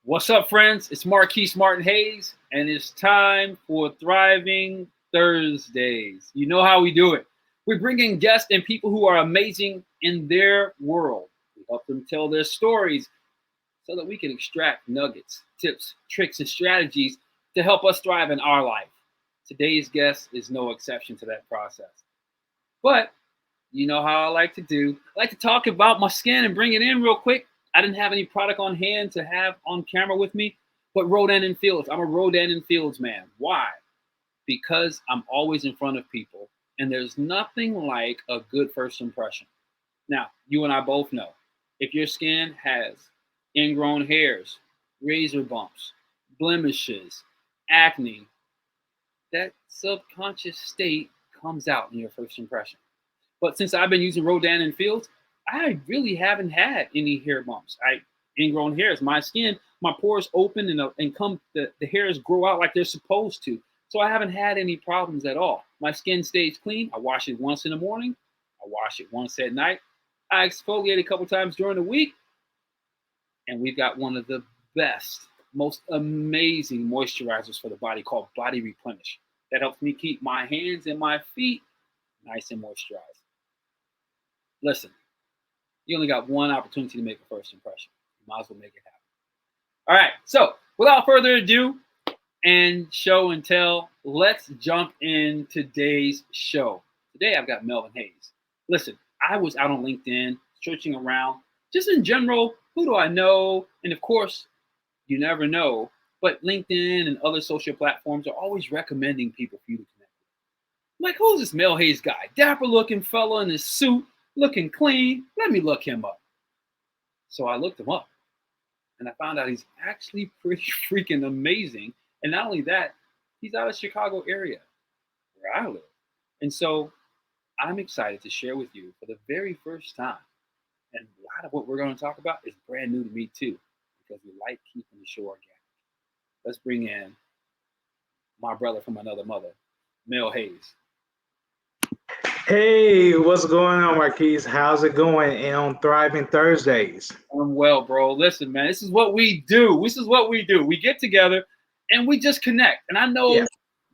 What's up, friends? It's Marquise Martin Hayes, and it's time for Thriving Thursdays. You know how we do it. We bring in guests and people who are amazing in their world. We help them tell their stories so that we can extract nuggets, tips, tricks, and strategies to help us thrive in our life. Today's guest is no exception to that process. But you know how I like to do. I like to talk about my skin and bring it in real quick. I didn't have any product on hand to have on camera with me, but Rodan and Fields. I'm a Rodan and Fields man. Why? Because I'm always in front of people, and there's nothing like a good first impression. Now, you and I both know if your skin has ingrown hairs, razor bumps, blemishes, acne, that subconscious state comes out in your first impression. But since I've been using Rodan and Fields, I really haven't had any hair bumps. Ingrown hairs. My skin, my pores open and come the hairs grow out like they're supposed to. So I haven't had any problems at all. My skin stays clean. I wash it once in the morning. I wash it once at night. I exfoliate a couple times during the week. And we've got one of the best, most amazing moisturizers for the body called Body Replenish. That helps me keep my hands and my feet nice and moisturized. Listen, you only got one opportunity to make a first impression. You might as well make it happen. All right, so without further ado and show and tell, let's jump in today's show. Today I've got Melvin Hayes. Listen, I was out on LinkedIn searching around, just in general, who do I know? And of course, you never know, but LinkedIn and other social platforms are always recommending people for you to connect with. I'm like, who's this Mel Hayes guy? Dapper looking fella in his suit, looking clean. Let me look him up. So I looked him up and I found out he's actually pretty freaking amazing. And not only that, he's out of the Chicago area where I live. And so I'm excited to share with you for the very first time. And a lot of what we're going to talk about is brand new to me too, because we like keeping the show organic. Let's bring in my brother from another mother, Mel Hayes. Hey, what's going on, Marquise? How's it going? And on Thriving Thursdays. I'm well, bro. Listen, man, this is what we do. This is what we do. We get together and we just connect. And I know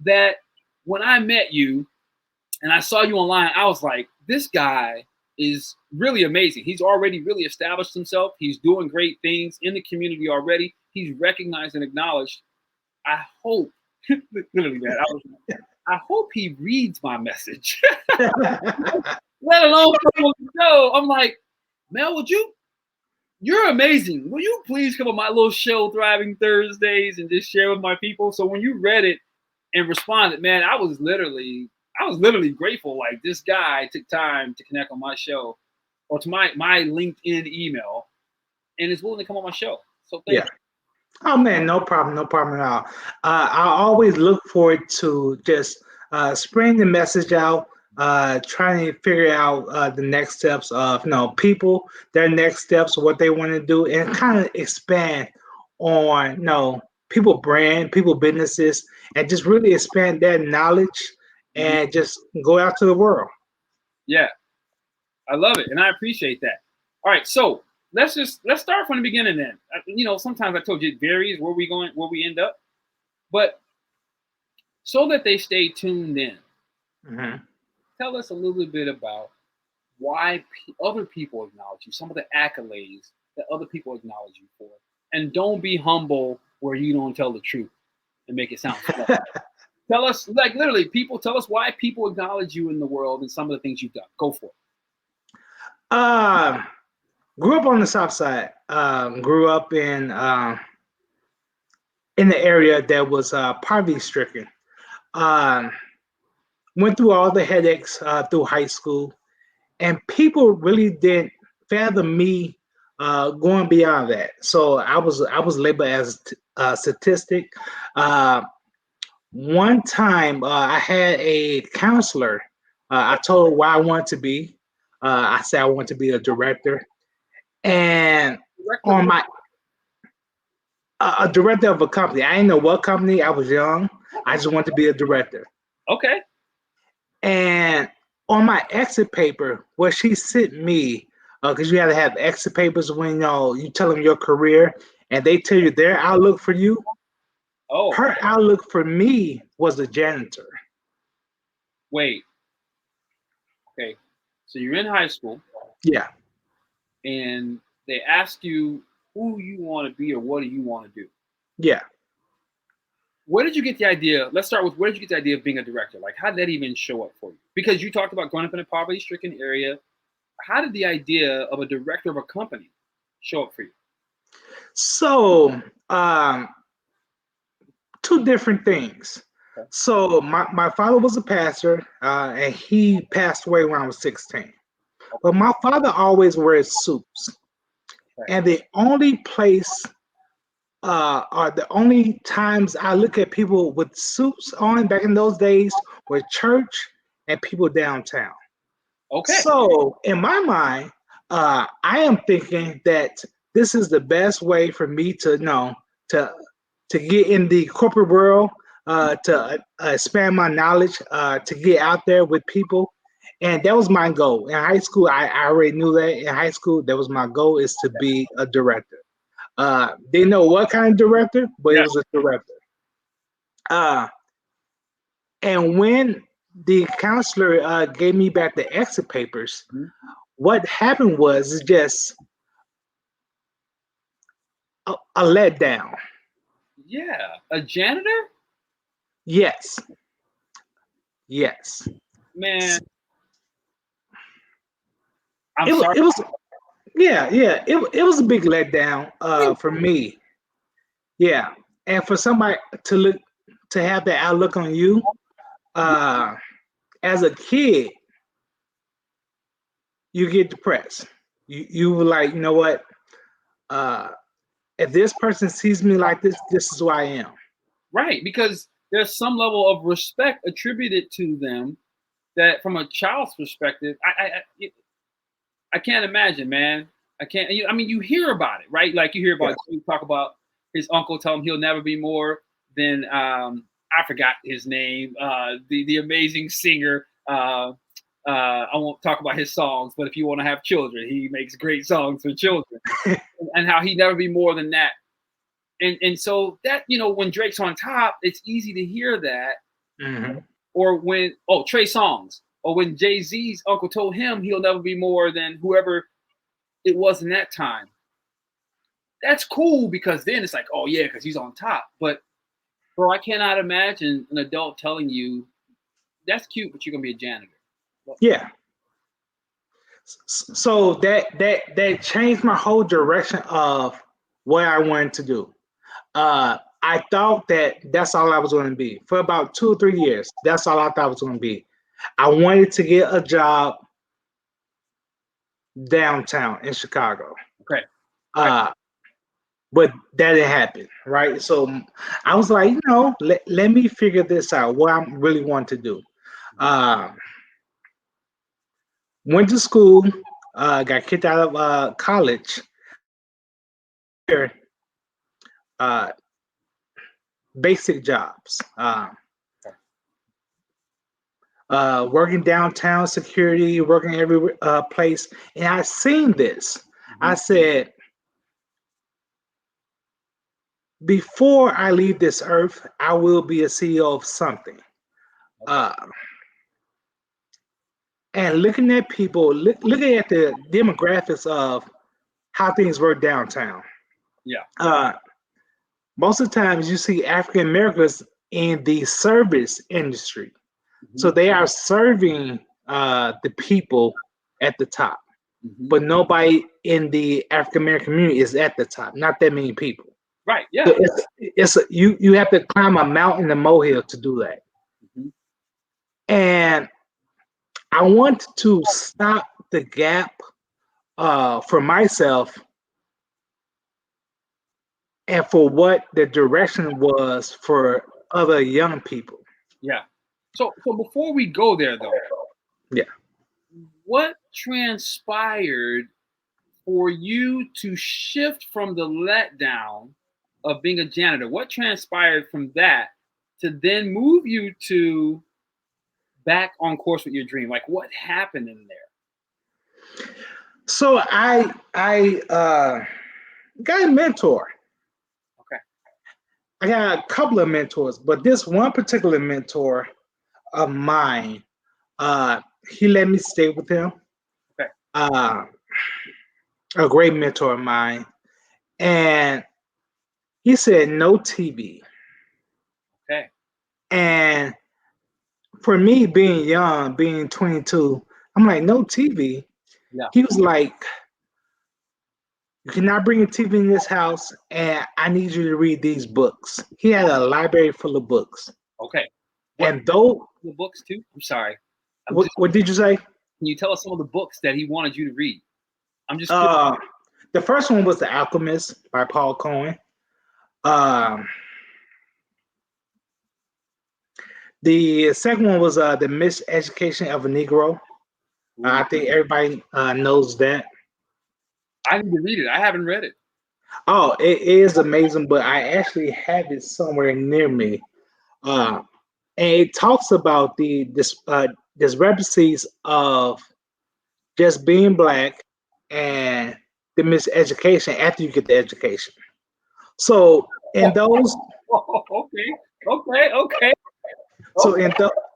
that when I met you and I saw you online, I was like, this guy is really amazing. He's already really established himself. He's doing great things in the community already. He's recognized and acknowledged. I hope, literally, man, I hope he reads my message. Let alone come on the show. I'm like, Mel, you're amazing. Will you please come on my little show, Thriving Thursdays, and just share with my people? So when you read it and responded, man, I was literally grateful. Like, this guy took time to connect on my show or to my LinkedIn email and is willing to come on my show. So thank you. Oh man, no problem at all. I always look forward to just spreading the message out, trying to figure out the next steps of people, their next steps, what they want to do, and kind of expand on people brand, people businesses, and just really expand their knowledge and just go out to the world. Yeah, I love it, and I appreciate that. All right, so let's start from the beginning then. Sometimes I told you it varies where we end up, but so that they stay tuned in. Mm-hmm. Tell us a little bit about why other people acknowledge you, some of the accolades that other people acknowledge you for, and don't be humble where you don't tell the truth and make it sound fun. Tell us, like literally, tell us why people acknowledge you in the world and some of the things you've done. Go for it. Grew up on the Southside. Grew up in the area that was poverty stricken. Went through all the headaches through high school, and people really didn't fathom me going beyond that. So I was labeled as a statistic. One time, I had a counselor. I told her why I wanted to be. I said I want to be a director, and on my a director of a company. I didn't know what company. I was young. I just wanted to be a director. Okay. And on my exit paper, what she sent me, because you had to have exit papers when you tell them your career, and they tell you their outlook for you, Oh, her outlook for me was a janitor. wait. Okay. So you're in high school Yeah, and they ask you who you want to be or what do you want to do. yeah. Where did you get the idea? Let's start with where did you get the idea of being a director? Like, how did that even show up for you? Because you talked about growing up in a poverty-stricken area. How did the idea of a director of a company show up for you? So, two different things. Okay. So, my father was a pastor, and he passed away when I was 16. But Okay. my father always wears suits. Okay. And the only place or the only times I look at people with suits on back in those days were church and people downtown. Okay. So in my mind, I am thinking that this is the best way for me to know to get in the corporate world, to expand my knowledge, to get out there with people. And that was my goal. In high school, I already knew that. In high school, that was my goal is to be a director. Didn't know what kind of director, but it Yeah. was a director. Uh, and when the counselor gave me back the exit papers, Mhm. what happened was just a letdown. Yeah. A janitor? Yes, yes. Man, I'm It, sorry. it was, yeah, yeah. It was a big letdown for me. Yeah, and for somebody to look to have that outlook on you uh, as a kid, you get depressed. You were like, you know what? Uh, if this person sees me like this is who I am. Right. Because there's some level of respect attributed to them that from a child's perspective, I can't imagine, man. I can't. I mean, you hear about it, right? Like you hear Yeah. about you talk about his uncle tell him he'll never be more than I forgot his name. The amazing singer. I won't talk about his songs, but if you want to have children, he makes great songs for children, and how he never be more than that. And so that when Drake's on top, it's easy to hear that. Hmm. Or when Trey Songz, or when Jay Z's uncle told him he'll never be more than whoever it was in that time. That's cool because then it's like, oh yeah, because he's on top. But bro, I cannot imagine an adult telling you that's cute, but you're gonna be a janitor. Well, Yeah. So that changed my whole direction of what I wanted to do. I thought that that's all I was going to be for about 2 or 3 years. That's all I thought I was going to be. I wanted to get a job downtown in Chicago. okay, right. Uh, but that didn't happen, right? So I was like, let me figure this out, what I really want to do. Uh, Went to school, got kicked out of college. Here, uh, basic jobs, working downtown security, working every place. And I seen this. I Mhm. said, before I leave this earth, I will be a CEO of something. Okay. Uh, and looking at people, looking at the demographics of how things work downtown. Yeah. Uh, Most of the times you see African Americans in the service industry. Hmm. So they are serving the people at the top, Hmm. but nobody in the African American community is at the top. Not that many people. Right. So Yeah. you have to climb a mountain and molehill to do that. Hmm. And I want to stop the gap for myself and for what the direction was for other young people. Yeah. So before we go there though, Yeah. what transpired for you to shift from the letdown of being a janitor? What transpired from that to then move you to back on course with your dream? Like what happened in there? So I got a mentor. I got a couple of mentors, but this one particular mentor of mine, he let me stay with him. Okay. A great mentor of mine, and he said no TV. Okay. And for me, being young, being 22, I'm like, no TV. Yeah. He was like, you cannot bring a TV in this house, and I need you to read these books. He had a library full of books. Okay. What And though, the books too? I'm sorry. what did you say? Can you tell us some of the books that he wanted you to read? I'm just curious. The first one was The Alchemist by Paul Cohen. Um, the second one was The Miseducation of a Negro. I think everybody knows that. I need to read it. I haven't read it. Oh, it is amazing, but I actually have it somewhere near me. And it talks about the discrepancies of just being black and the miseducation after you get the education. So in those, Okay. so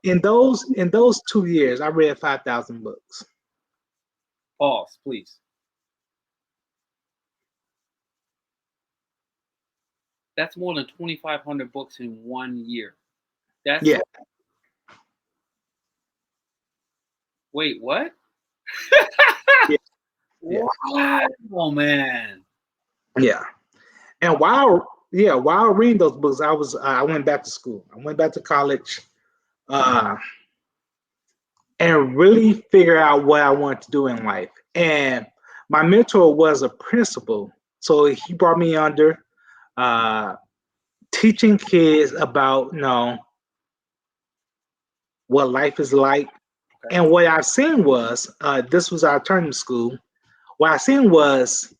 in those 2 years, I read 5,000 books. Pause, please. That's more than 2,500 books in 1 year. That's Yeah. Wait, what? Yeah. Yeah. Oh man. Yeah. And while reading those books, I went back to school. I went back to college, and really figure out what I wanted to do in life. And my mentor was a principal, so he brought me under teaching kids about what life is like. Okay. And what I've seen was this was our turning school. What I seen was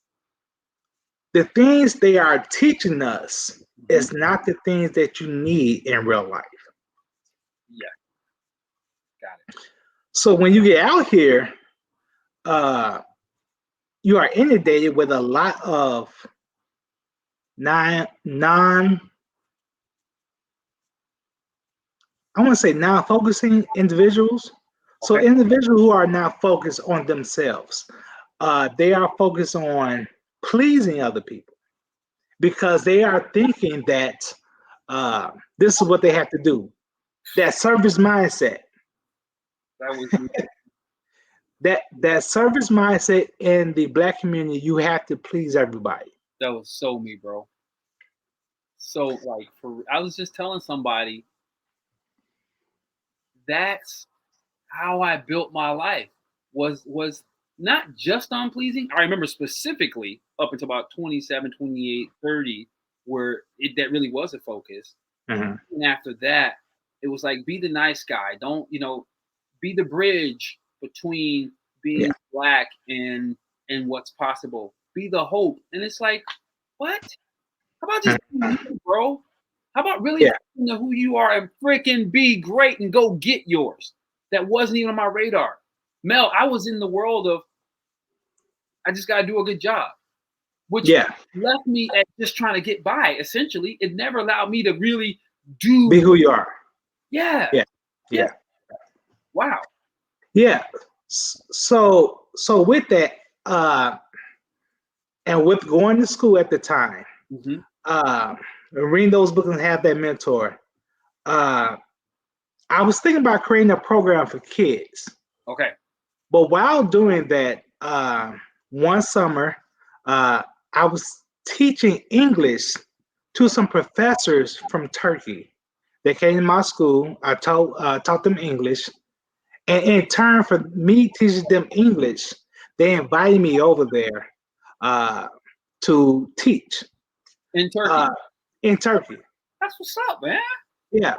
the things they are teaching us is not the things that you need in real life. Yeah. Got it. So when you get out here, you are inundated with a lot of non I want to say non-focusing individuals. So Okay. individuals who are not focused on themselves, they are focused on pleasing other people because they are thinking that this is what they have to do. That service mindset. That was That service mindset in the black community, you have to please everybody. so me, bro. So like I was just telling somebody that's how I built my life was not just on pleasing. I remember specifically up until about 27, 28, 30, where that really was a focus. Mm-hmm. And after that, it was like be the nice guy. Don't, be the bridge between being black and what's possible. Be the hope. And it's like, what? How about just being you, bro? How about really know who you are and freaking be great and go get yours? That wasn't even on my radar. Mel, I was in the world of I just gotta do a good job, which left me at just trying to get by. Essentially, it never allowed me to really Be who you are. Yeah. Wow. Yeah. So with that, and with going to school at the time, reading those books and have that mentor, I was thinking about creating a program for kids. Okay. But while doing that, one summer, I was teaching English to some professors from Turkey. They came to my school. I taught them English. And in turn for me teaching them English, they invited me over there to teach. In Turkey? In Turkey. That's what's up, man. Yeah,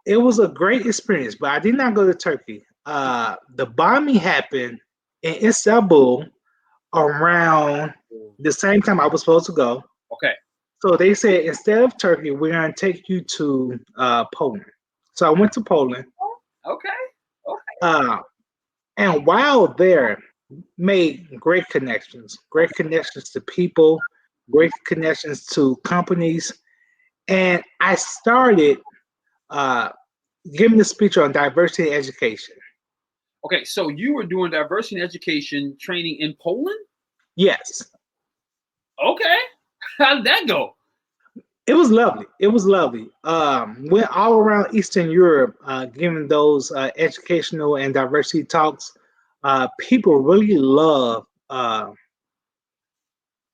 it was a great experience, but I did not go to Turkey. The bombing happened in Istanbul around the same time I was supposed to go. Okay. So they said, instead of Turkey, we're going to take you to Poland. So I went to Poland. Okay. And while there, made great connections to people, great connections to companies. and I started uh, giving the speech on diversity in education. Okay, so you were doing diversity in education training in Poland? Yes, Okay. How did that go? it was lovely. It was lovely. Went all around Eastern Europe, giving those educational and diversity talks. People really love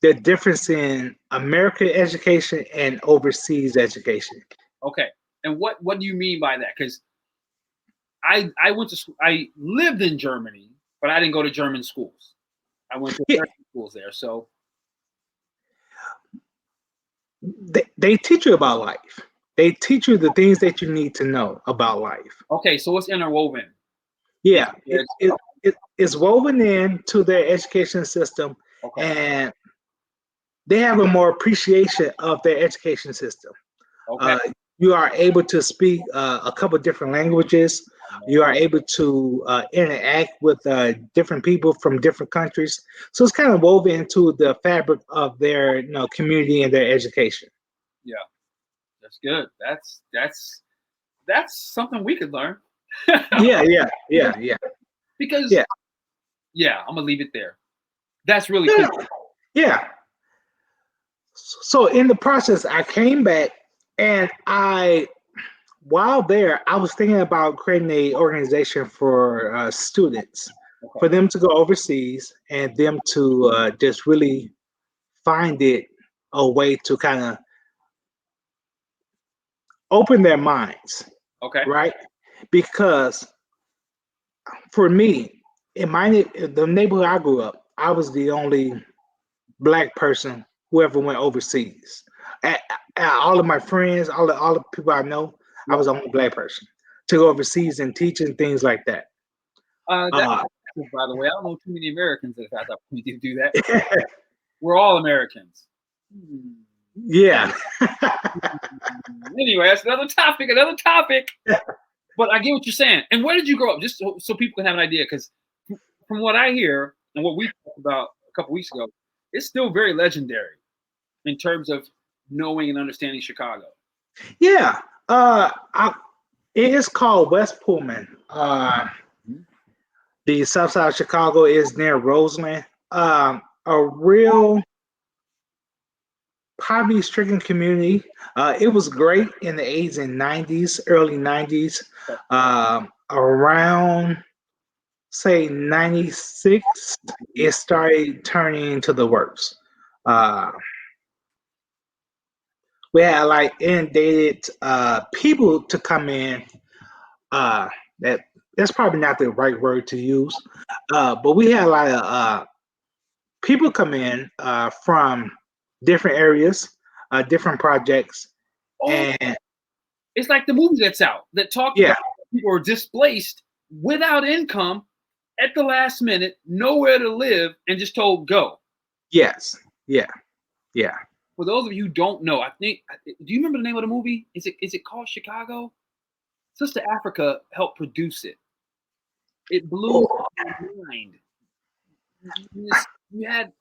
the difference in American education and overseas education. Okay. And what do you mean by that? Because I went to school, I lived in Germany, but I didn't go to German schools. I went to Yeah, American schools there. So they teach you about life. They teach you the things that you need to know about life. okay, so it's interwoven. In Yeah, there. it's woven into their education system, Okay. and they have a more appreciation of their education system. Okay. Uh, you are able to speak a couple different languages. You are able to interact with different people from different countries. So it's kind of woven into the fabric of their community and their education. Yeah, that's good. That's something we could learn. Yeah, yeah, yeah, yeah, Because yeah. yeah, I'm gonna leave it there. That's really Yeah, cool. yeah. So in the process, I came back and while there, I was thinking about creating a organization for students, Okay. for them to go overseas and them to just really find it a way to kind of open their minds, Okay. right? Because for me, the neighborhood I grew up, I was the only black person who ever went overseas. At, at all of my friends, all the people I know, I Yeah. was the only black person to go overseas and teach and things like that. That Uh, by the way, I don't know too many Americans that have had the opportunity to do that. We're all Americans. Hmm. yeah, Anyway, that's another topic. Another topic. But I get what you're saying. And where did you grow up? Just so people can have an idea, because from what I hear and what we talked about a couple weeks ago, it's still very legendary in terms of knowing and understanding Chicago. yeah. It is called West Pullman. Mhm. The Southside of Chicago is near Roseland. A real poverty-stricken community. It was great in the 80s and 90s, early 90s. Around say 96, it started turning into the worst. Uh, we had like inundated people to come in. Uh, that's probably not the right word to use, but we had a lot of people come in from different areas, different projects, Oh, and it's like the movie that's out that talked yeah, about people were displaced without income at the last minute, nowhere to live, and just told go. yes, yeah, yeah. For those of you who don't know, I think, do you remember the name of the movie? Is it called Chicago? Sister Africa helped produce it. It blew Oh, my mind. You had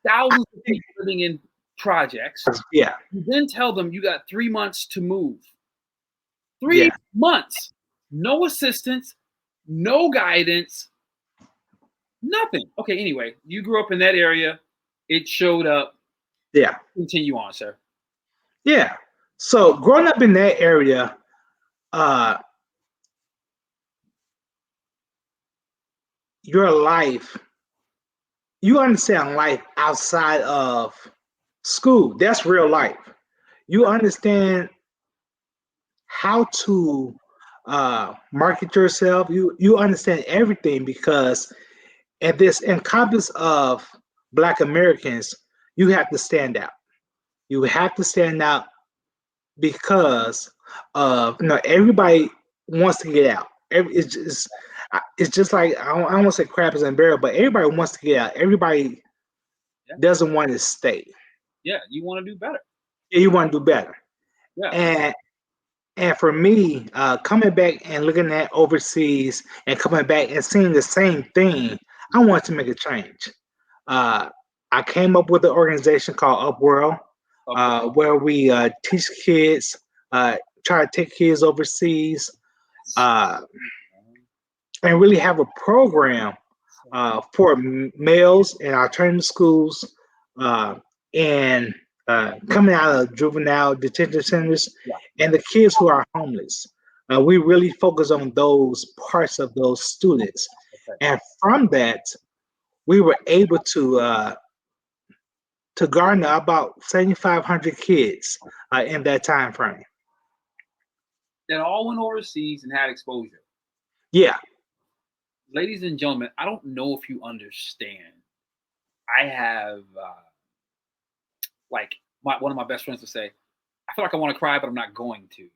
thousands of people living in projects. yeah, You then tell them you got 3 months to move. Three yeah, months. No assistance, no guidance, nothing. Okay, anyway, you grew up in that area. It showed up. yeah, Continue on, sir. yeah. So growing up in that area, uh, your life, you understand life outside of school. That's real life. You understand how to market yourself. You understand everything because at this encompass of Black Americans, you have to stand out. You have to stand out because everybody wants to get out. It's just like I don't want to say crap is unbearable, but everybody wants to get out. Everybody Yeah, doesn't want to stay. yeah. You want to do better. Yeah, you want to do better. Yeah. And for me, coming back and looking at overseas and coming back and seeing the same thing, I wanted to make a change. Uh, I came up with an organization called Upworld. Okay. where we teach kids, try to take kids overseas, uh, and really have a program for males in alternative schools uh, and coming out of juvenile detention centers Yeah. and the kids who are homeless. We really focus on those parts of those students. Okay. And from that, we were able to garner about 7,500 kids in that time frame. That all went overseas and had exposure. Yeah, Ladies and gentlemen, I don't know if you understand. I have like one of my best friends would say, I feel like I want to cry, but I'm not going to.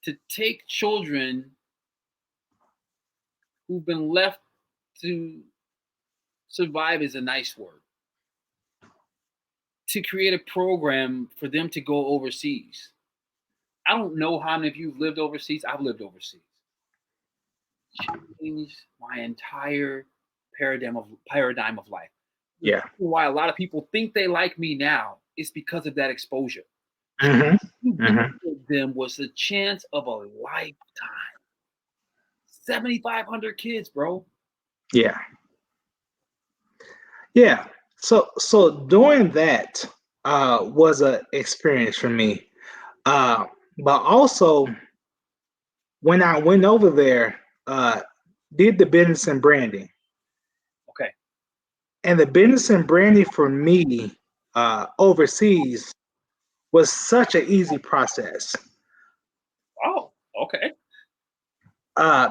To take children who've been left to survive is a nice word. To create a program for them to go overseas. I don't know how many of you have lived overseas. I've lived overseas. Changed my entire paradigm of life. The yeah. reason why a lot of people think they like me now is because of that exposure. Hmm. What Hmm. benefited them was the chance of a lifetime. 7,500 kids, bro. Yeah. Yeah. So doing that was a experience for me. Uh, but also when I went over there, uh, did the business and branding. Okay. And the business and branding for me overseas was such an easy process Oh, okay.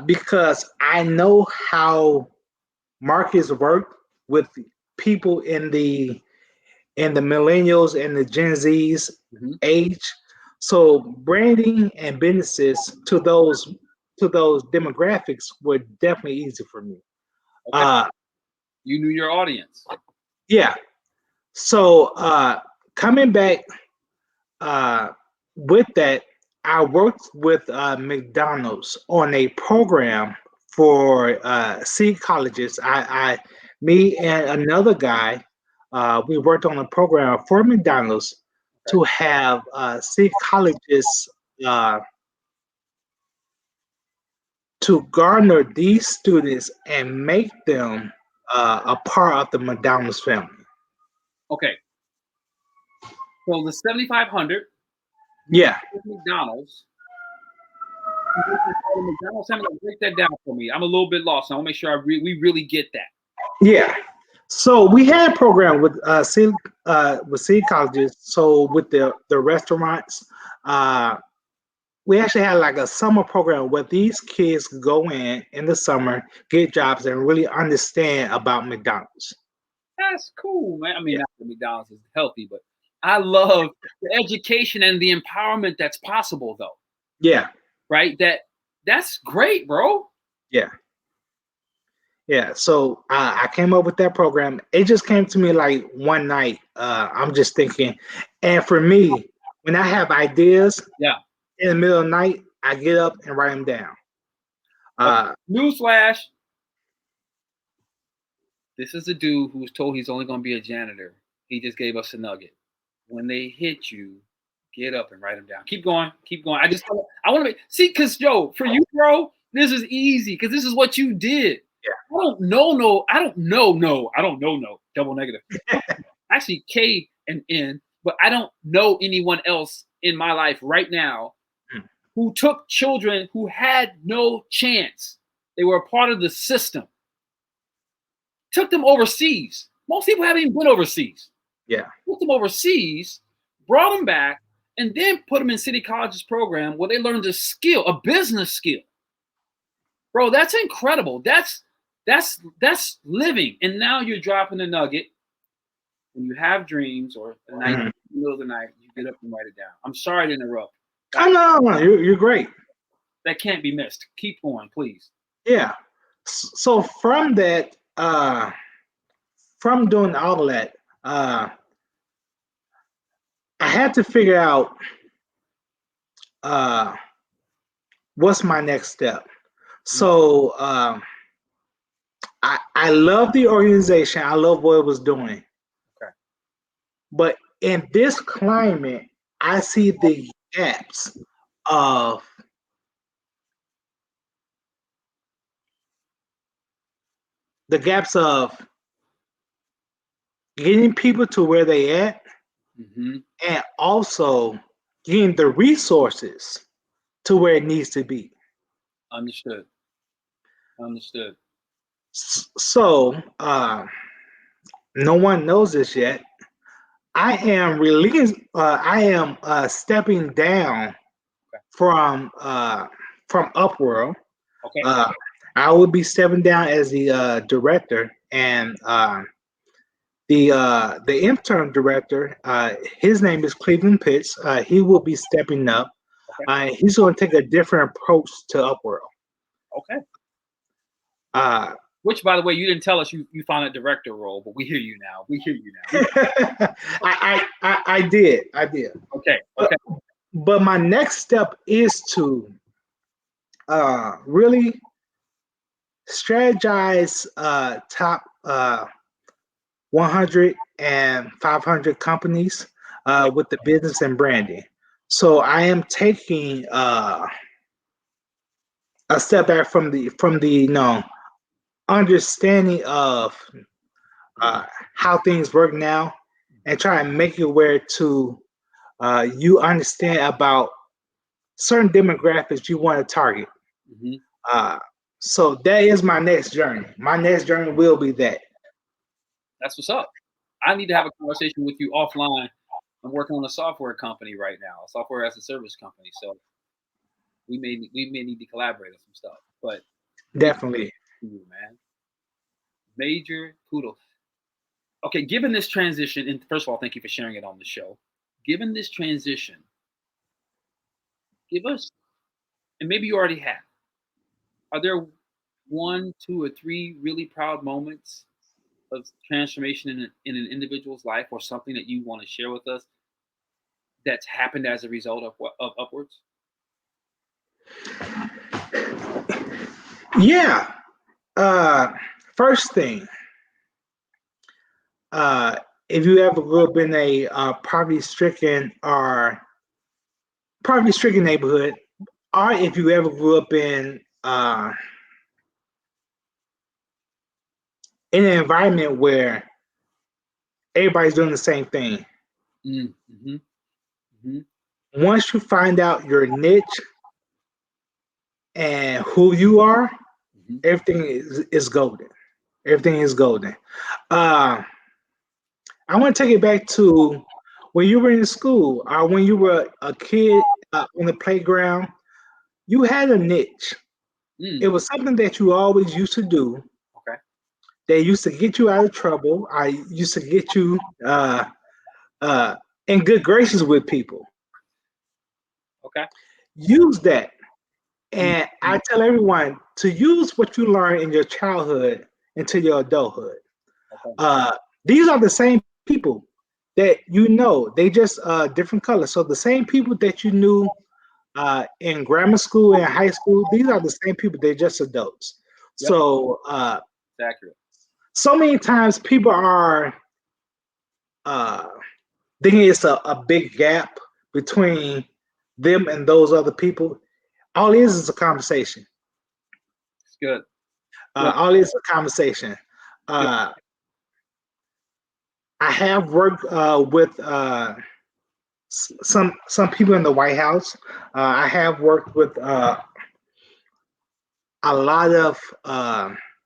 because I know how markets work with people in the millennials and the Gen Zs Mhm. age. So branding and businesses to those demographics were definitely easy for me. Okay. Uh, You knew your audience. yeah. So coming back uh, with that, I worked with McDonald's on a program for seed colleges. Me and another guy, we worked on a program for McDonald's Okay. to have seed colleges uh, to garner these students and make them a part of the McDonald's family. Okay. So the 7,500 Yeah, McDonald's. McDonald's, break that down for me. I'm a little bit lost. I want to make sure we really get that. yeah. So we had a program with seed colleges. So with the restaurants, uh, we actually had like a summer program where these kids could go in the summer, get jobs, and really understand about McDonald's. That's cool, man. I mean, Yeah, not that McDonald's is healthy, but I love the education and the empowerment that's possible, though. yeah, Right? That's great, bro. yeah, yeah. So I came up with that program. It just came to me like one night. I'm just thinking, and for me, when I have ideas Yeah. in the middle of the night, I get up and write them down. Okay. Uh, Newsflash. This is a dude who was told he's only going to be a janitor. He just gave us a nugget. When they hit you, get up and write them down. Keep going. Keep going. I want to see, because, Joe, for you, bro, this is easy because this is what you did. I don't know, no. I don't know, no. I don't know, no. Double negative. Actually, K and N, but I don't know anyone else in my life right now who took children who had no chance. They were a part of the system, took them overseas. Most people haven't even been overseas. yeah, Took them overseas, brought them back, and then put them in City College's program where they learned a skill, a business skill. Bro, that's incredible. That's living. And now you're dropping a nugget. When you have dreams or a night, mhm. in the middle of the night, you get up and write it down. I'm sorry to interrupt. Oh, no, you're great. That can't be missed. Keep going, please. Yeah. So from that, from doing all of that, I had to figure out uh, what's my next step. So I love the organization. I love what it was doing, Okay. but in this climate, I see the gaps of the gaps of getting people to where they at, Mm-hmm. and also getting the resources to where it needs to be. Understood. Understood. So, no one knows this yet. I am releasing. I am stepping down Okay. from Upworld. Okay. Uh, I will be stepping down as the director, and the interim director, his name is Cleveland Pitts. He will be stepping up. Okay. He's going to take a different approach to Upworld. Okay. Uh, Which, by the way, you didn't tell us you found a director role, but we hear you now. We hear you now. I did. Okay. Okay. But my next step is to really strategize top 100 and 500 companies Okay. with the business and branding. So I am taking a step back from the understanding of how things work now, and try and make it where to you understand about certain demographics you want to target. Mm-hmm. Uh, so that is my next journey. My next journey will be that. That's what's up. I need to have a conversation with you offline. I'm working on a software company right now, a software as a service company. So we may need to collaborate on some stuff. But major Definitely. to you, man. Major kudos. Okay, given this transition, and first of all, thank you for sharing it on the show. Given this transition, give us, and maybe you already have, are there one, two, or three really proud moments of transformation in an individual's life, or something that you want to share with us that's happened as a result of upwards? Yeah. Uh, First thing, uh, if you ever grew up in a poverty stricken neighborhood, or if you ever grew up in an environment where everybody's doing the same thing, Mm-hmm. Mm-hmm. once you find out your niche and who you are, Mm-hmm. everything is golden. Everything is golden. Uh, I want to take it back to when you were in school, or when you were a kid on the playground. You had a niche. It Mm. was something that you always used to do. Okay. That used to get you out of trouble. I used to get you uh, in good graces with people. Okay. Use that. And Mm-hmm. I tell everyone to use what you learned in your childhood into your adulthood. Okay. Uh, these are the same people that you know. They just different colors. So the same people that you knew in grammar school and high school, these are the same people. They're just adults. Yep. So It's accurate. so many times people are uh, thinking it's a big gap between them and those other people. All it is a conversation. It's good. Good. All it is a conversation. Good. Uh, I have worked with some people in the White House. I have worked with a lot of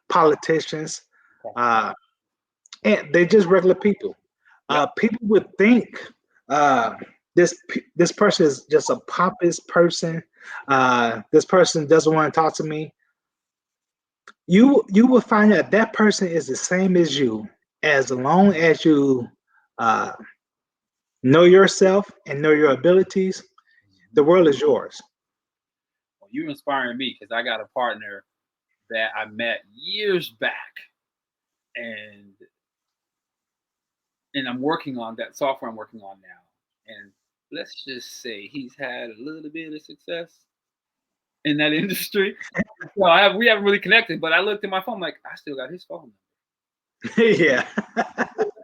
politicians, Okay. uh, and they're just regular people. Yep. People would think uh, this person is just a pompous person. This person doesn't want to talk to me. You will find out that person is the same as you, as long as you uh, know yourself and know your abilities. The world is yours. Well, you're inspiring me because I got a partner that I met years back, and I'm working on that software I'm working on now. And let's just say he's had a little bit of success in that industry. So we haven't really connected, but I looked at my phone like I still got his phone Yeah.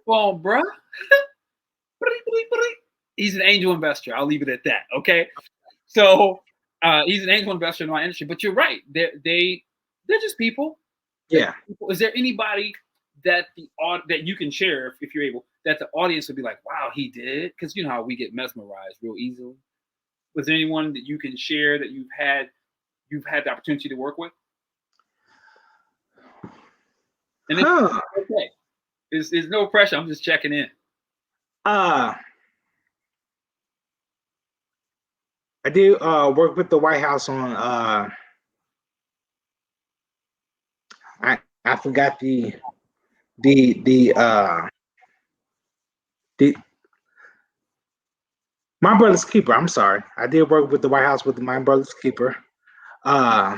phone, bruh. He's an angel investor. I'll leave it at that. Okay. So he's an angel investor in my industry. But you're right. They're just people. Yeah. Is there anybody that that you can share if you're able that the audience would be like, wow, he did? Because you know how we get mesmerized real easily. Was there anyone that you can share that you've had the opportunity to work with? And it's Huh. okay. There's no pressure. I'm just checking in. Uh, I did work with the White House on I forgot the the My Brother's Keeper. I'm sorry. I did work with the White House with My Brother's Keeper. Uh,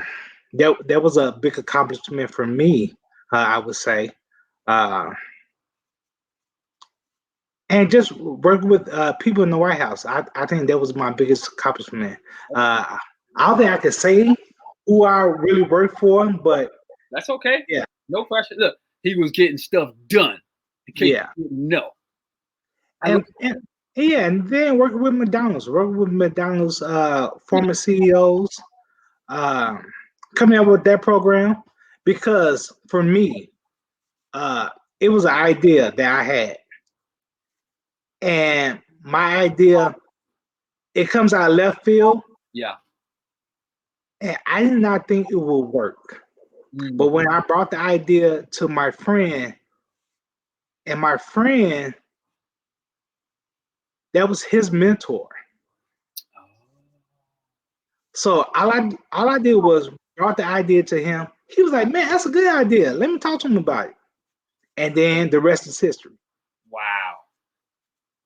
that was a big accomplishment for me. I would say. Uh, and just working with people in the White House, I think that was my biggest accomplishment. I don't think I could say who I really worked for, but That's okay. yeah, No pressure. Look, he was getting stuff done. In case yeah, you didn't know. and yeah, and then working with McDonald's former CEOs, um, coming up with that program because for me, uh, it was an idea that I had, and my idea it comes out of left field, Yeah. and I did not think it would work. But Mm. when I brought the idea to my friend, and my friend, that was his mentor. So all I did was brought the idea to him. He was like, "Man, that's a good idea. Let me talk to him about it." And then the rest is history. Wow.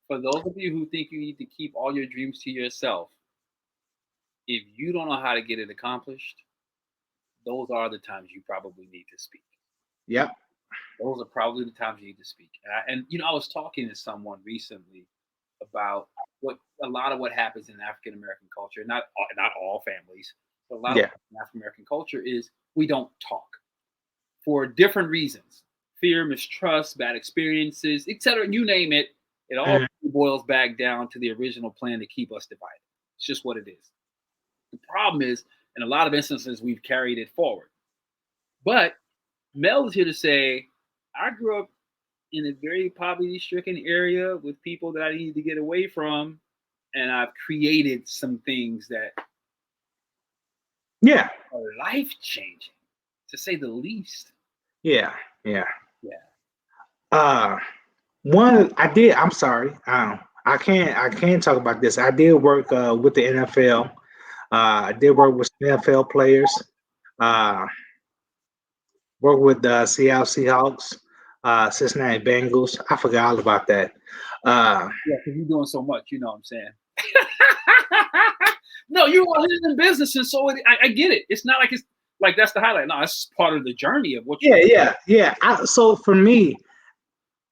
For those of you who think you need to keep all your dreams to yourself, if you don't know how to get it accomplished, those are the times you probably need to speak. Yep. Those are probably the times you need to speak. And you know, I was talking to someone recently about what a lot of what happens in African American culture, not all families, but a lot of Yeah. African American culture is we don't talk for different reasons: fear, mistrust, bad experiences, etc. You name it. It all Mhm. boils back down to the original plan to keep us divided. It's just what it is. The problem is, in a lot of instances, we've carried it forward. But Mel is here to say, I grew up in a very poverty stricken area with people that I needed to get away from. And I've created some things that Yeah. are life changing, to say the least. Yeah. Yeah. Yeah. Uh, one I did. I'm sorry. I can't talk about this. I did work with the NFL. I did work with NFL players. Uh, worked with the Seattle Seahawks, Cincinnati Bengals. I forgot all about that. Uh, Yeah, because you're doing so much, you know what I'm saying? No, you're 100 in business, and so I get it. It's not like it's like that's the highlight. No, it's part of the journey of what you. yeah, yeah, yeah. So for me,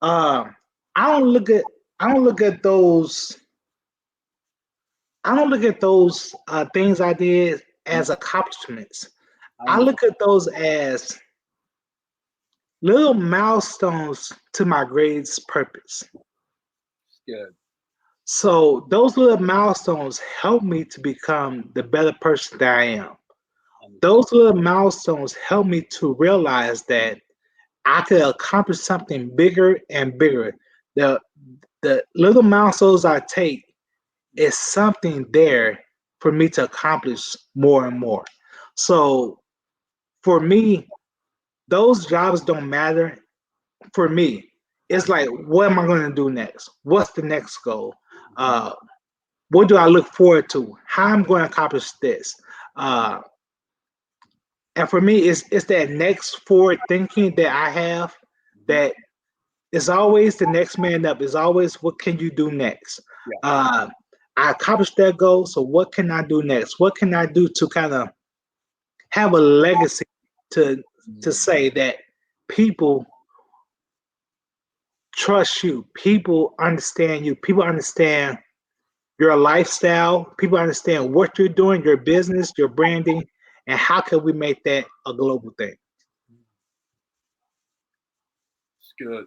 um, I don't look at I don't look at those I don't look at those things I did as accomplishments. I I know. look at those as little milestones to my greatest purpose. It's good. So those little milestones help me to become the better person that I am. Those little milestones help me to realize that I could accomplish something bigger and bigger. The the little milestones I take is something there for me to accomplish more and more. So for me, those jobs don't matter. For me, it's like, what am I going to do next? What's the next goal? Uh, what do I look forward to? How I'm going to accomplish this? Uh, and for me, it's that next forward thinking that I have that is always the next man up. Is always what can you do next? Yeah. I accomplished that goal, so what can I do next? What can I do to kind of have a legacy to say that people trust you, people understand you, people understand your lifestyle, people understand what you're doing, your business, your branding, and how can we make that a global thing? It's good.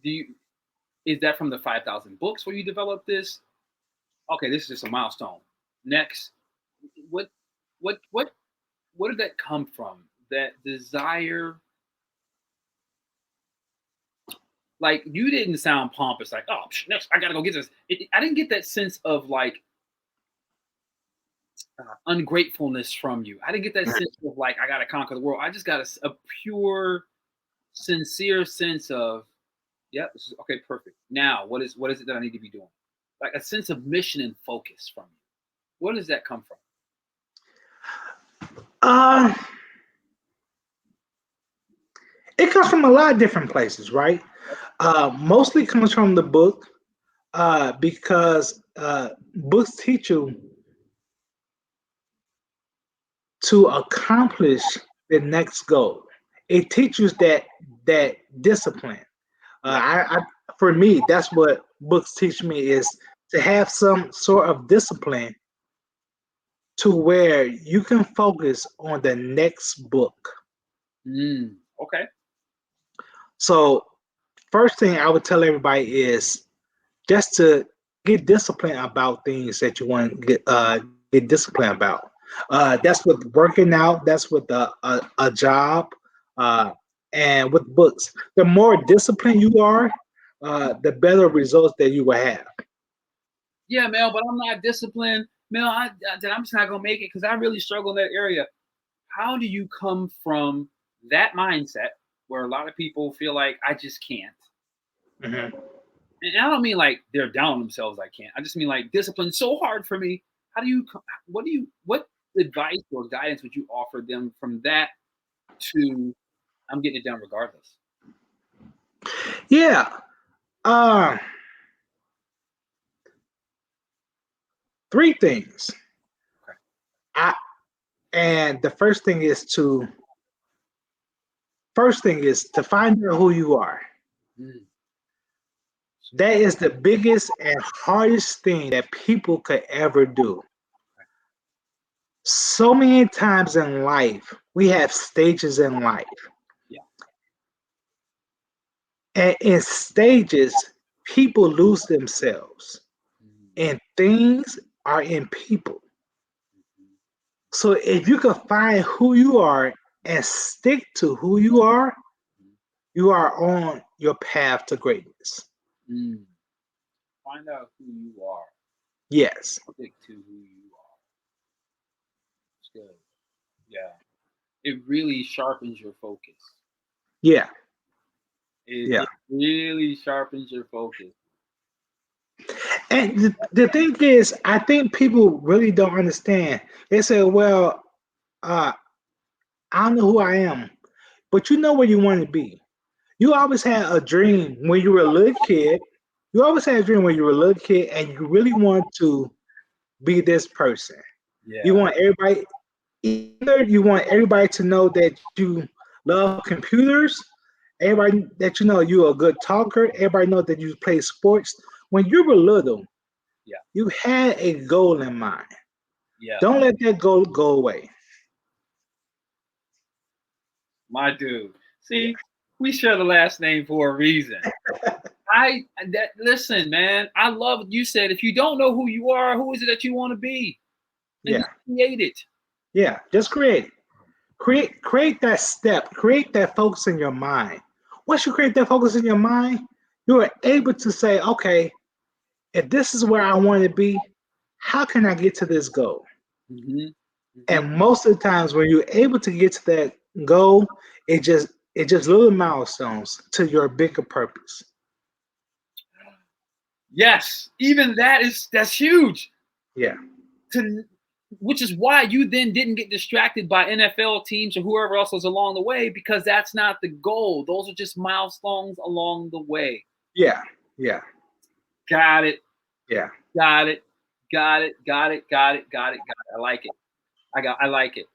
Do you? Is that from the 5,000 books where you developed this? Okay, this is just a milestone. Next, what what what what did that come from? That desire, like you didn't sound pompous, like, oh, next I gotta go get this. I didn't get that sense of like ungratefulness from you. I didn't get that sense of like I gotta conquer the world. I just got a pure, sincere sense of, yeah, this is okay, perfect. Now, what is it that I need to be doing? Like a sense of mission and focus from you. Where does that come from? Uh, it comes from a lot of different places, right? Mostly comes from the book because books teach you to accomplish the next goal. It teaches that discipline. Yeah. I for me, that's what books teach me is to have some sort of discipline to where you can focus on the next book. Okay. So, first thing I would tell everybody is just to get disciplined about things that you want to get disciplined about. That's with working out. That's with a job, uh, and with books. The more disciplined you are, the better results that you will have. Yeah, Mel, but I'm not disciplined. Mel, I'm just not gonna make it because I really struggle in that area. How do you come from that mindset where a lot of people feel like I just can't? Mhm. And I don't mean like they're down on themselves. I can't. I just mean like discipline's so hard for me. How do you? What advice or guidance would you offer them from that to I'm getting it done regardless? Yeah. Uh, three things. Okay. I and the first thing is to find out who you are. Mm. That is the biggest and hardest thing that people could ever do. So many times in life, we have stages in life. Yeah. And in stages, people lose themselves. Mm. And things are in people. Mhm. So if you can find who you are and stick to who you are, you are on your path to greatness. Mm. Find out who you are. Yes. Stick to who you are. It's good. Yeah. It really sharpens your focus. Yeah. It Yeah. really sharpens your focus. And the thing is, I think people really don't understand. They say, well, uh, I don't know who I am, but you know where you want to be. You always had a dream when you were a little kid. You always had a dream when you were a little kid, and you really want to be this person. You Yeah. want everybody, either you want everybody to know that you love computers, everybody that you know you're a good talker, everybody know that you play sports. When you were little, Yeah. you had a goal in mind. Yeah. Don't let that goal go away. My dude. Yeah. See, we share the last name for a reason. I that listen, man. I love what you said. If you don't know who you are, who is it that you want to be? And Yeah. just create it. Yeah. Just create it. Create that step. Create that focus in your mind. Once you create that focus in your mind, you are able to say, okay, if this is where I want to be, how can I get to this goal? Hmm. Hmm. And most of the times when you're able to get to that goal, it just little milestones to your bigger purpose. Yes, even that's huge. Yeah. To which is why you then didn't get distracted by NFL teams or whoever else was along the way because that's not the goal. Those are just milestones along the way. Yeah. Yeah. Got it. Yeah. Got it. Got it. Got it. Got it. Got it. Got it. I like it. I like it.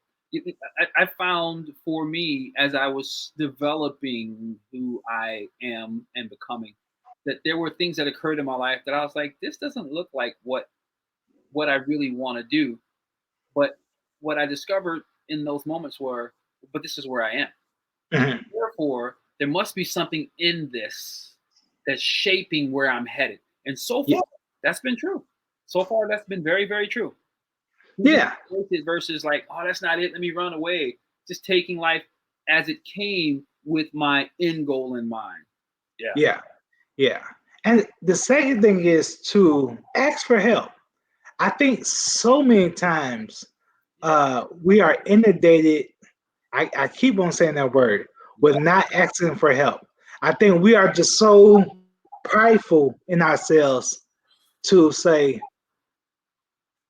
I found for me as I was developing who I am and becoming that there were things that occurred in my life that I was like, this doesn't look like what I really want to do. But what I discovered in those moments were, but this is where I am. Mhm. Therefore, there must be something in this that's shaping where I'm headed. And so Yeah. far, that's been true. So far, that's been very, very true. Yeah. Versus like, oh, that's not it. Let me run away. Just taking life as it came with my end goal in mind. Yeah. Yeah. Yeah. And the second thing is to ask for help. I think so many times we are inundated. I keep on saying that word with Yeah. not asking for help. I think we are just so prideful in ourselves to say,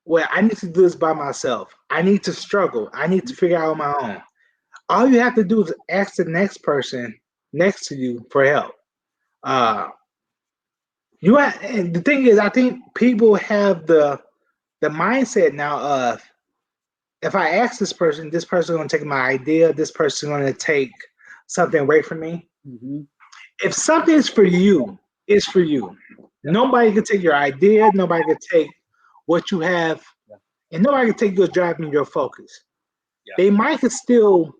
well, I need to do this by myself. I need to struggle. I need to figure out on my own. All you have to do is ask the next person next to you for help. Uh, and the thing is, I think people have the mindset now of if I ask this person is going to take my idea, this person is going to take something away from me. Mm-hmm. If something is for you, it's for you. Yeah. Nobody can take your idea. Nobody can take what you have, Yeah. and nobody can take your drive and your focus. Yeah. They might can steal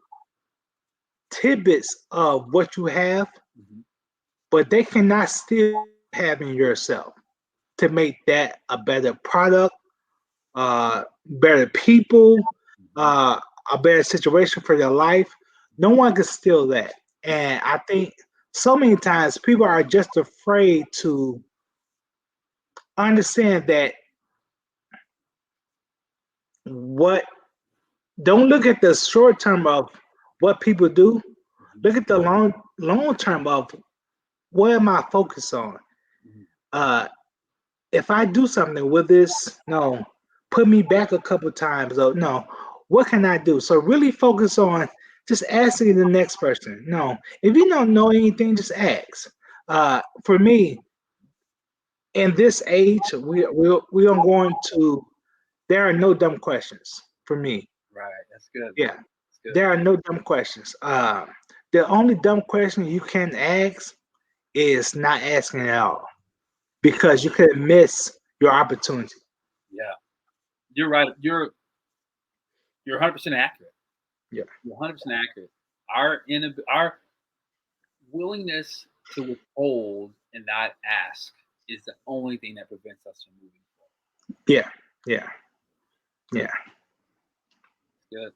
tidbits of what you have, Mm-hmm. but they cannot steal having yourself to make that a better product, better people, Mm-hmm. a better situation for your life. No one can steal that. And I think so many times people are just afraid to understand that what don't look at the short term of what people do. Look at the long term of what am I focused on? Mm-hmm. Uh, if I do something with this, no, put me back a couple times. Or no, what can I do? So really focus on just asking the next person. No, if you don't know anything, just ask. For me, in this age, we are going to. There are no dumb questions for me. Right. That's good. Yeah, That's good. there are no dumb questions. The only dumb question you can ask is not asking at all because you could miss your opportunity. Yeah. You're right. You're 100% accurate. Yeah. You're 100% accurate. Our willingness to withhold and not ask is the only thing that prevents us from moving Yeah, yeah, yeah, forward.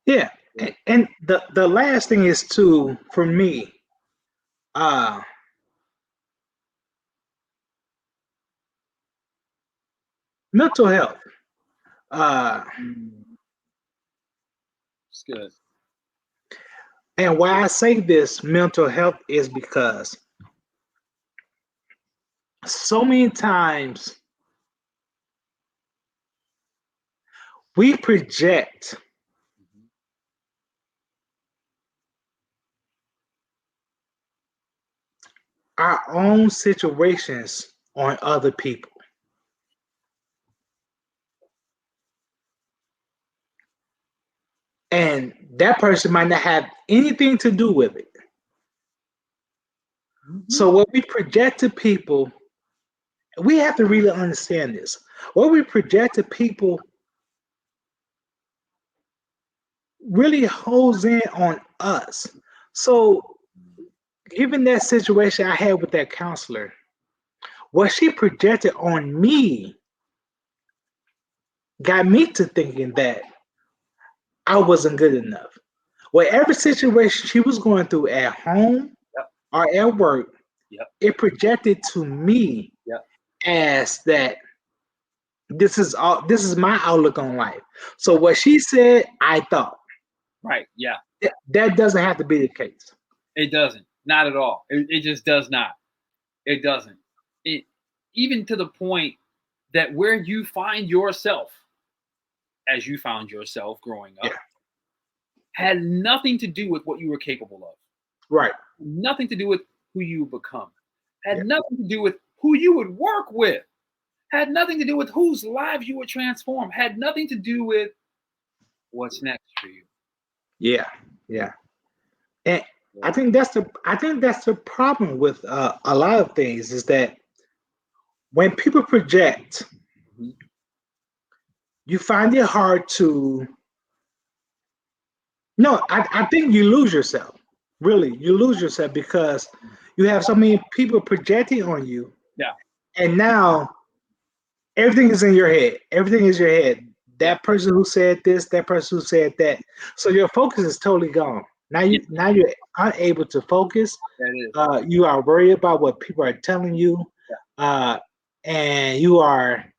yeah. Good. And the last thing is to for me, uh, mental health. Uh, Mm, it's good. and why I say this mental health is because so many times we project Mhm. our own situations on other people, and that person might not have anything to do with it. Mhm. So what we project to people, we have to really understand this. What we project to people really holds in on us. So given that situation I had with that counselor, what she projected on me got me to thinking that I wasn't good enough. Whatever situation she was going through at home Yep. or at work, Yep. it projected to me Yep. as that this is my outlook on life. So what she said, I thought. Right. Yeah. That doesn't have to be the case. It doesn't. Not at all. It just does not. It doesn't. It even to the point that where you find yourself, as you found yourself growing Yeah, up, had nothing to do with what you were capable of. right. Nothing to do with who you become. Yeah, Had nothing to do with who you would work with. Had nothing to do with whose lives you would transform. Had nothing to do with what's next for you. yeah, yeah. And Yeah. I think that's the problem with a lot of things is that when people project, Mhm. you find it hard to no, I think you lose yourself. Really, you lose yourself because You have so many people projecting on you, Yeah. and now everything is in your head. Everything is your head. Yeah. That person who said this, that person who said that. So your focus is totally gone. Now Yeah. you're unable to focus. That is. You are worried about what people are telling you, Yeah. uh, and you are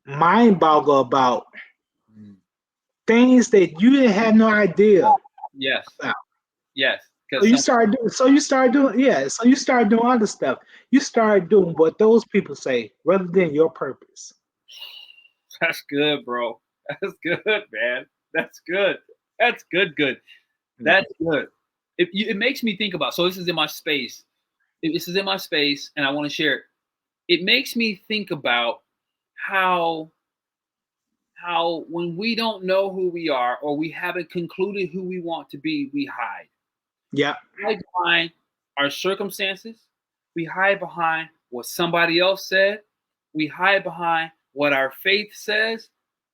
mind boggled about Mm. things that you didn't have no idea Yes. about. Yes. So Because you some. start doing. So you start doing. Yeah. So you start doing other stuff. You start doing what those people say rather than your purpose. That's good, bro. That's good, man. That's good. That's good. Good. Yeah. That's good. It makes me think about. So this is in my space. This is in my space, and I want to share it. It makes me think about how when we don't know who we are or we haven't concluded who we want to be, we hide. Yeah. We hide behind our circumstances. We hide behind what somebody else said. We hide behind what our faith says,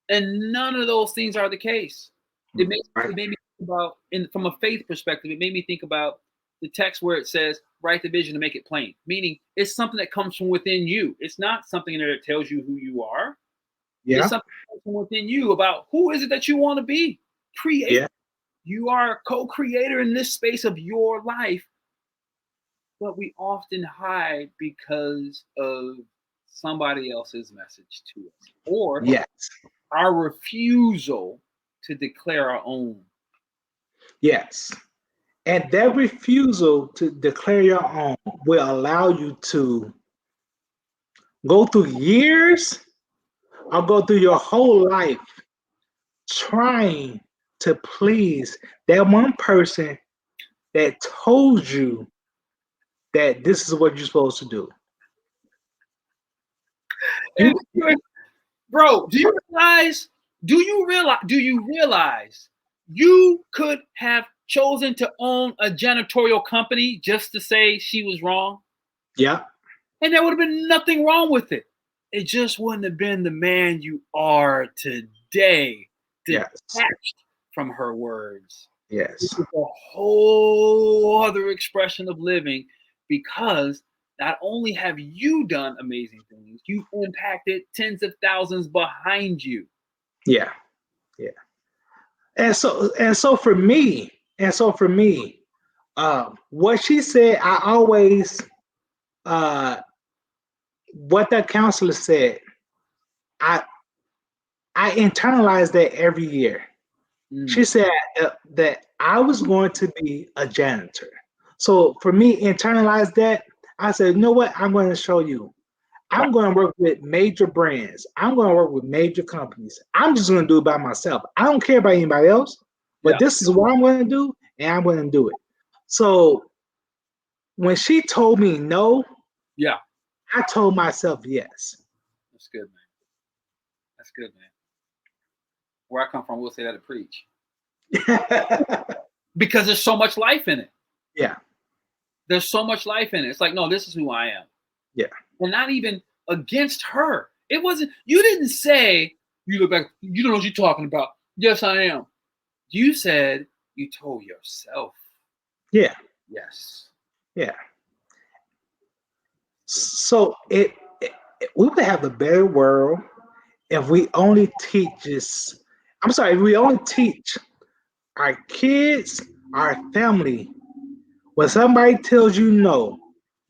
and none of those things are the case. Right. It made me think about, from a faith perspective, it made me think about the text where it says, "Write the vision to make it plain," meaning it's something that comes from within you. It's not something that tells you who you are. It's Yeah. something that comes from within you about who is it that you want to be. Create. Yeah. You are a co-creator in this space of your life, but we often hide because of somebody else's message to us or Yes. our refusal to declare our own. Yes. And that refusal to declare your own will allow you to go through years or go through your whole life trying to please that one person that told you that this is what you're supposed to do. You, Bro, do you realize? Do you realize you could have chosen to own a janitorial company just to say she was wrong? yeah, And there would have been nothing wrong with it. It just wouldn't have been the man you are today, yes, detached from her words. Which yes, is a whole other expression of living because not only have you done amazing things, you've impacted tens of thousands behind you. yeah, yeah. And so for me, what she said, I always, uh, what that counselor said, I I internalized that every year. She Mm, said that I was going to be a janitor. So for me, internalize that. I said, you know what? I'm going to show you. right. I'm going to work with major brands. I'm going to work with major companies. I'm just going to do it by myself. I don't care about anybody else, but Yeah. this is what I'm going to do, and I'm going to do it. So when she told me no, Yeah. I told myself yes. That's good, man. That's good, man. Where I come from, we'll say that to preach. Because there's so much life in it. Yeah, There's so much life in it. It's like, no, this is who I am. yeah, And not even against her. It wasn't, you didn't say, you look back, you don't know what you're talking about. Yes, I am. You said, you told yourself, yeah, yes. yeah. So we would have a better world if we only teach this. I'm sorry, if we only teach our kids, our family, when somebody tells you no,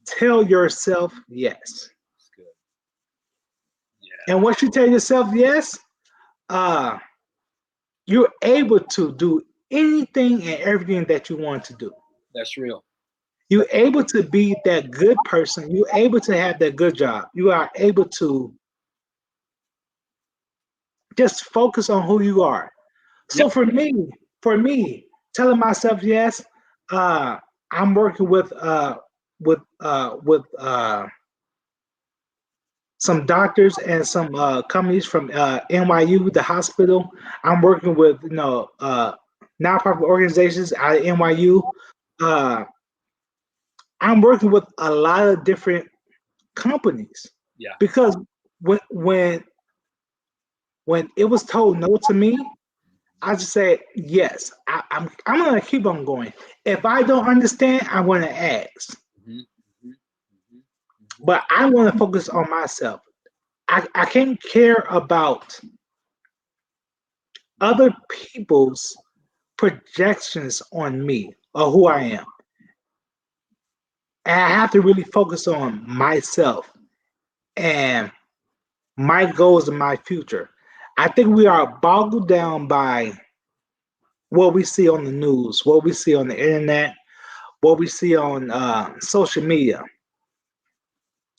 tell yourself yes. That's good. Yeah, And once you tell yourself yes, uh, you're able to do anything and everything that you want to do. that's real. You're able to be that good person. You're able to have that good job. You are able to just focus on who you are. Yeah, So for me, telling myself yes, uh, I'm working with some doctors and some companies from NYU, the hospital. I'm working with nonprofit organizations out of NYU. Uh, I'm working with a lot of different companies yeah, because when when when it was told no to me, I just say yes. I'm gonna keep on going. If I don't understand, I'm gonna ask. Mhm, mhm, mhm, mhm. But I want to focus on myself. I can't care about other people's projections on me or who I am. And I have to really focus on myself and my goals and my future. I think we are boggled down by what we see on the news, what we see on the internet, what we see on social media.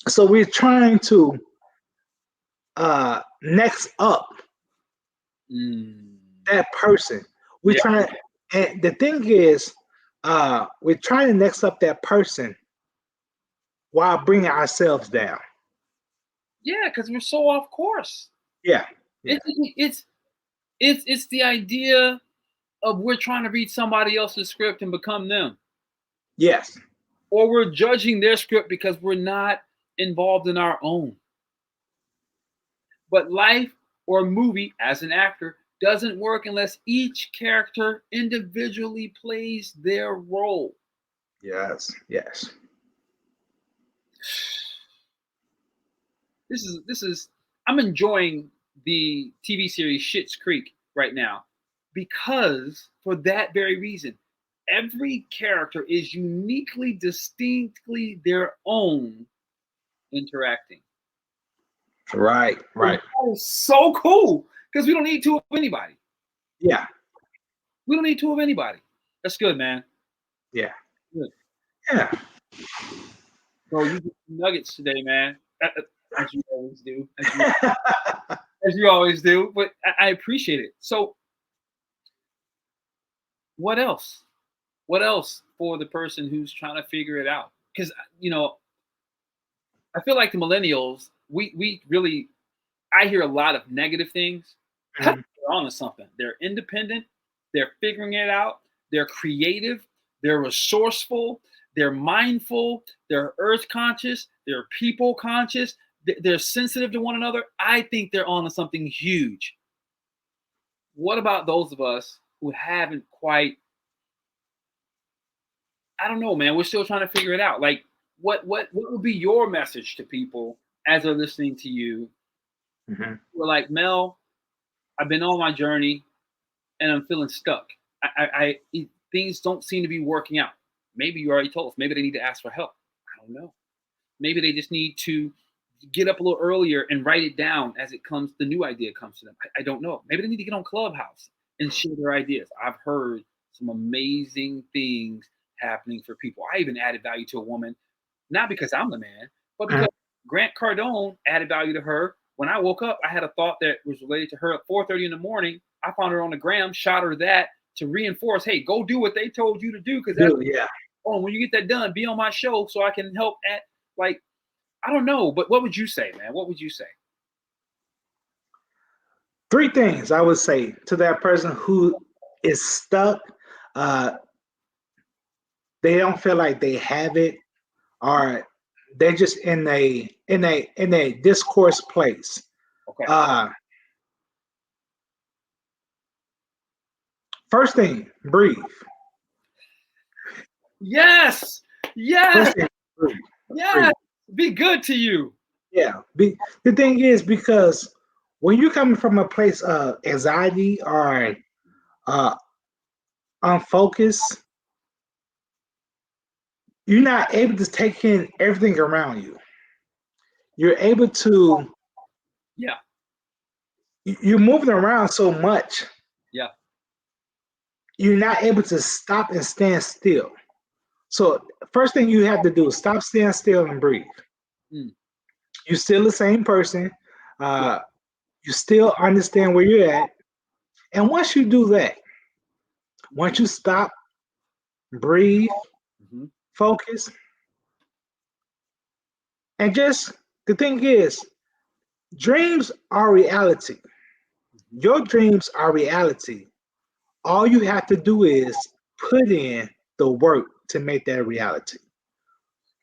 So we're trying to next up Mm. that person. We're Yeah, trying, and the thing is, we're trying to next up that person while bringing ourselves down. yeah, because we're so off course. Yeah, yeah, It, it's the idea of we're trying to read somebody else's script and become them, yes, or we're judging their script because we're not involved in our own. But life or movie, as an actor, doesn't work unless each character individually plays their role. yes, yes. This is I'm enjoying the TV series Schitt's Creek right now because for that very reason, every character is uniquely, distinctly their own interacting. Right, And right. that is so cool because we don't need two of anybody. Yeah, We don't need two of anybody. That's good, man. yeah, Good. yeah. Bro, you get nuggets today, man. As you always do. As you always do. But I appreciate it. So what else? What else for the person who's trying to figure it out? Because I feel like the millennials, we really I hear a lot of negative things. I think Mhm. they're onto something. They're independent, they're figuring it out, they're creative, they're resourceful, they're mindful, they're earth conscious, they're people conscious, they're sensitive to one another. I think they're onto something huge. What about those of us who haven't quite, I don't know, man. We're still trying to figure it out. Like, what would be your message to people as they're listening to you? Mhm. We're like, Mel, I've been on my journey and I'm feeling stuck. Things don't seem to be working out. Maybe you already told us. Maybe they need to ask for help. I don't know. Maybe they just need to get up a little earlier and write it down as it comes. The new idea comes to them. I don't know. Maybe they need to get on Clubhouse and share their ideas. I've heard some amazing things happening for people. I even added value to a woman, not because I'm the man, but Mhm. because Grant Cardone added value to her. When I woke up, I had a thought that was related to her at 4:30 in the morning. I found her on the gram, shot her that to reinforce, hey, go do what they told you to do because that's, Do yeah. oh, when you get that done, be on my show so I can help at, like, I don't know, but what would you say, man? What would you say? Three things I would say to that person who is stuck. Uh, they don't feel like they have it, or they're just in a discourse place. Okay. Uh, First thing, breathe. Yes. Yes. First thing, breathe. Yes. Breathe. Be good to you. Yeah. The thing is, because when you're coming from a place of anxiety or uh, unfocused, you're not able to take in everything around you. You're able to, Yeah. you're moving around so much, Yeah. you're not able to stop and stand still. So, first thing you have to do is stop, stand still, and breathe. Mm. You're still the same person. Yeah. Uh, you still understand where you're at. And once you do that, once you stop, breathe, Mhm. focus, and just the thing is, dreams are reality. Mhm. Your dreams are reality. All you have to do is put in the work to make that reality.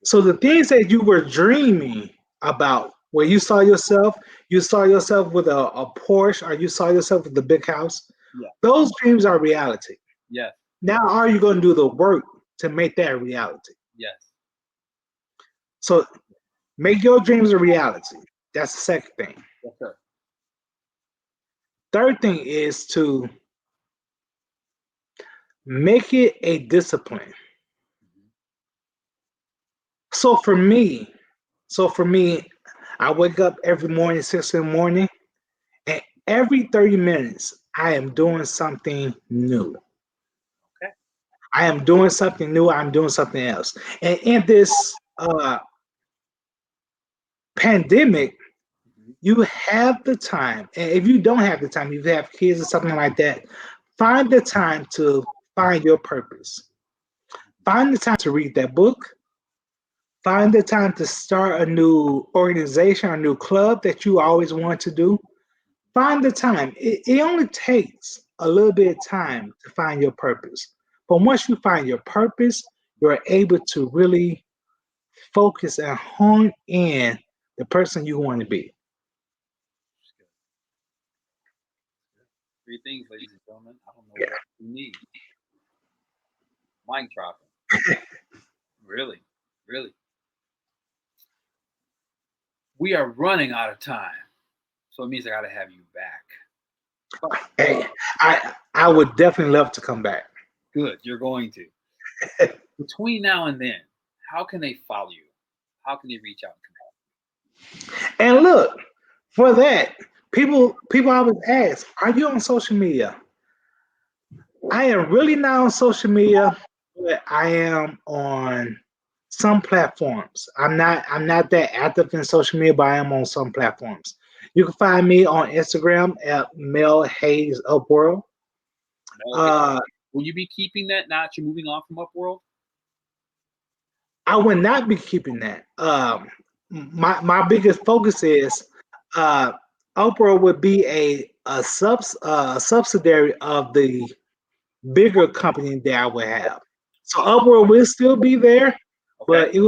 So the things that you were dreaming about, where you saw yourself with a Porsche, or you saw yourself with a big house, Yeah. Those dreams are reality. Yes. Now, are you going to do the work to make that a reality? Yes. So make your dreams a reality. That's the second thing. Yes, sir. Third thing is to make it a discipline. Mhm. So for me, I wake up every morning, 6 in the morning, and every 30 minutes, I am doing something new. Okay. I am doing something new. I'm doing something else. And in this pandemic, Mhm. you have the time. And if you don't have the time, if you have kids or something like that, find the time to find your purpose. Find the time to read that book. Find the time to start a new organization, a new club that you always want to do. Find the time. It only takes a little bit of time to find your purpose. But once you find your purpose, you're able to really focus and hone in the person you want to be. That's good. Three things, ladies and gentlemen. I don't know Yeah. what you need. Mind dropping. Really, really. We are running out of time, so it means I got to have you back. But Hey, I would definitely love to come back. good, you're going to. Between now and then, how can they follow you? How can they reach out and connect? And look, for that, people always ask, are you on social media? I am really not on social media, but I am on some platforms. I'm not that active in social media, but I am on some platforms. You can find me on Instagram at Mel Hayes Upworld. Mel Hayes. Uh, Will you be keeping that? Not you moving on from Upworld? I would not be keeping that. My biggest focus is uh, Upworld would be a subsidiary of the bigger company that I would have. So Upworld will still be there, Okay. but it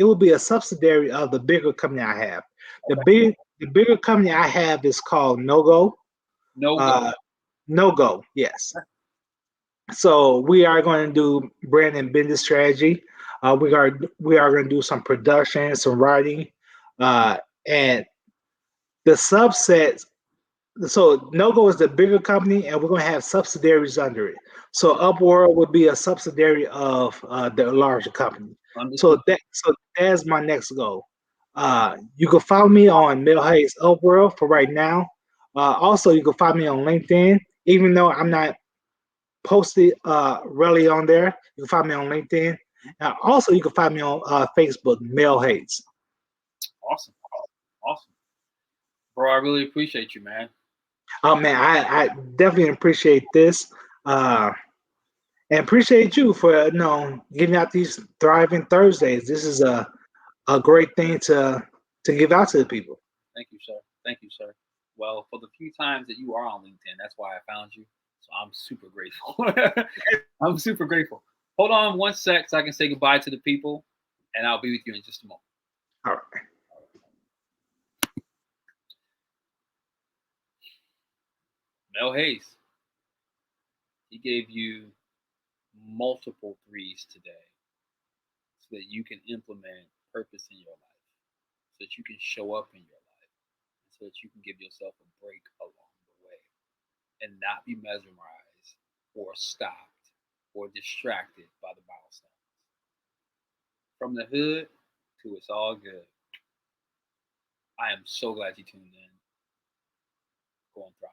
would be a subsidiary of the bigger company I have. Okay. The bigger company I have is called No Go. No go. Uh, No Go, yes. So we are going to do brand and business strategy. We are going to do some production, some writing, and the subsets. So NoGo is the bigger company, and we're going to have subsidiaries under it. So Upworld would be a subsidiary of the larger company. Understood. So that's my next goal. You can follow me on MelHayes Upworld for right now. Also, you can find me on LinkedIn, even though I'm not posted really on there. You can find me on LinkedIn. Also, you can find me on Facebook, MelHayes. Awesome. Awesome. Bro, I really appreciate you, man. Oh man, I definitely appreciate this. Uh, and appreciate you for giving out these thriving Thursdays. This is a great thing to give out to the people. Thank you, sir. Thank you, sir. Well, for the few times that you are on LinkedIn, that's why I found you. So I'm super grateful. I'm super grateful. Hold on one sec so I can say goodbye to the people, and I'll be with you in just a moment. All right. Mel Hayes, he gave you multiple threes today so that you can implement purpose in your life, so that you can show up in your life, so that you can give yourself a break along the way and not be mesmerized or stopped or distracted by the milestones. From the hood to it's all good. I am so glad you tuned in. Go and thrive.